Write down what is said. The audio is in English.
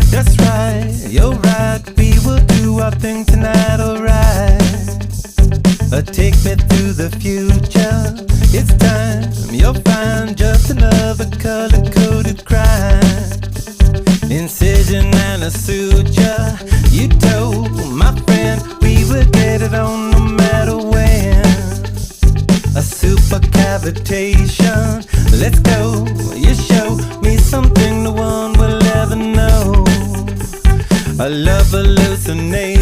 That's right, you're right, we will do our thing tonight, alright. Take me through the future, it's time, you'll find just another color-coded crime. Incision and a suture, you told my friend we would get it on no matter when. A super cavitation, let's go, you show me something no one will ever know. A love hallucination.